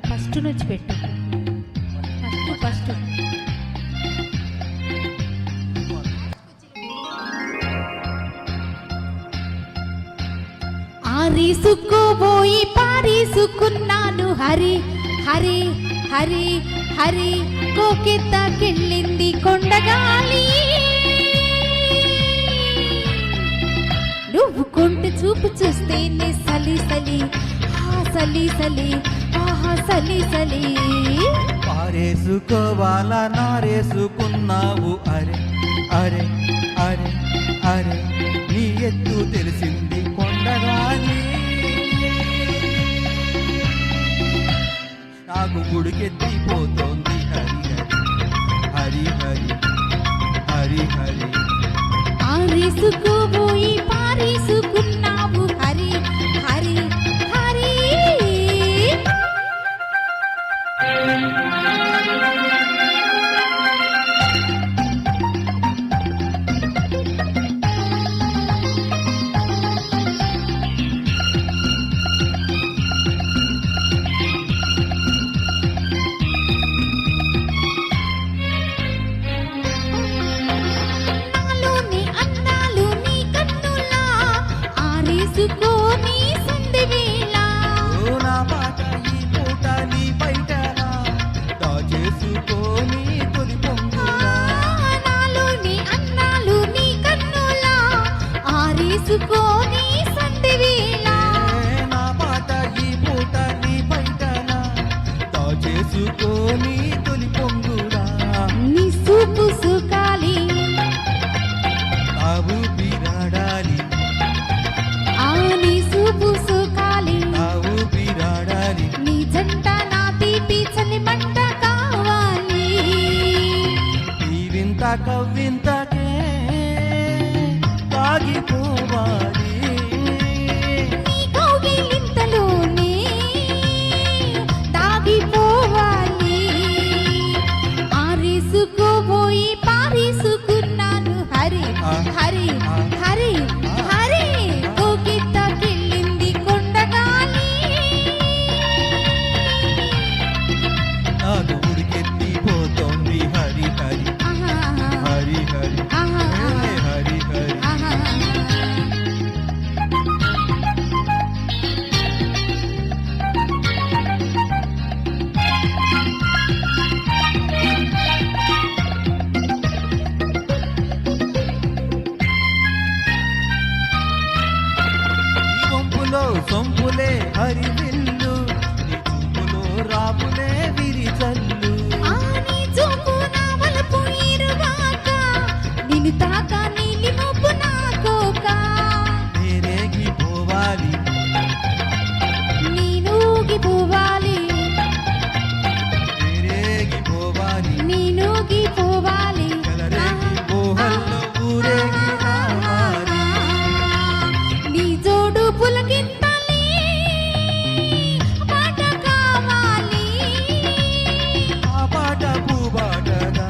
First నుంచి పెట్టు. First ఆరీసుకోబోయి పారీసుకున్నాను Hari Hari Hari Hari కోకెత్తకెళ్ళింది కొండగాలి. నువ్వు కొంటి చూపు చూస్తేనే సలి సలి సలి సలి ఆహా సలి సలి. పారేసుకోవాలా నారేసుకున్నావు అరే అరే అరే అరే నీ ఎత్తు తెలిసింది కొండగాలి. నాకు గుడికెత్తిపోతోంది హరి హరి హరి హరి హరి. ఆరేసుకోబోయి పారేసుకున్నావు హరి హరి హరి. ఆరేసుకోని సంధి వేళ నా పాట ఈ పూట నీ బయటనా దాచేసుకోని తొలి పొంగు. నాలోని అన్నాలు నీ కన్నులా ఆరేసుకోని సంధి వేళ. నా పాట ఈ పూట నీ బయటనా దాచేసుకోని తొలి పొంగురా. నీ సూపు సుకాలి తావు బిరాడాలి నీ సూపు సుకాలి తావు బిరాడాలి. నీ జంట నా తీపి చలి మంట కావాలి. ఈ వింత కవ్వింతకే తాగిపోవాలి. నీ కౌగిలింతలోనే దాగిపోవాలి. ఆరేసుకోబోయి పారేసుకున్నాను హరి హరి హరి హరి కోకిత్తకెళ్ళింది కొండగాలి. నాకు ఉడికెత్తిపోతోంది హరి హరి హరి హరి హరి హరి. సొంపులే హరివిల్లు నీ చూపులో రాపులే విరిచల్లు. నీ చూపు నా వలపు ఇరుగాక నిన్ను తాక నీలి మబ్బు నా కోక. నేరేగిపోవాలి నీనూగిపోవాలి నేరేగిపోవాలి. నీనూగిపోవాలి కలరేగి మోహల్లో ఊరేగి రావాలి. నీ జోడు పులకింతలే పాట కావాలి. ఆ పాట పూబాటగా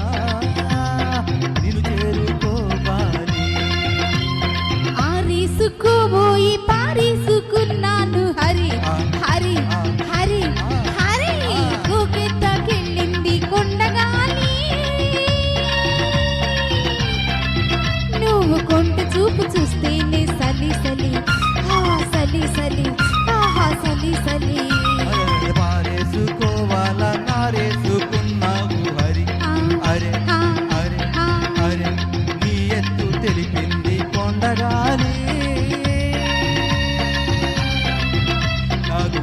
నిన్ను చేరుకోవాలి. ఆరేసుకోబోయి పారేసుకున్నాను హరి హరి హరి హరి కోకెత్తకెళ్ళింది కొండగాలి. నువ్వు కొంట చూపు చూస్తేనే సలి సలి సలి సలి ఆహా సలి సలి. అరే పారేసుకోవాలా నారేసుకున్నావు హరి అరే అరే అరే నీ ఎత్తు తెలిపింది కొండగాలి. నాకు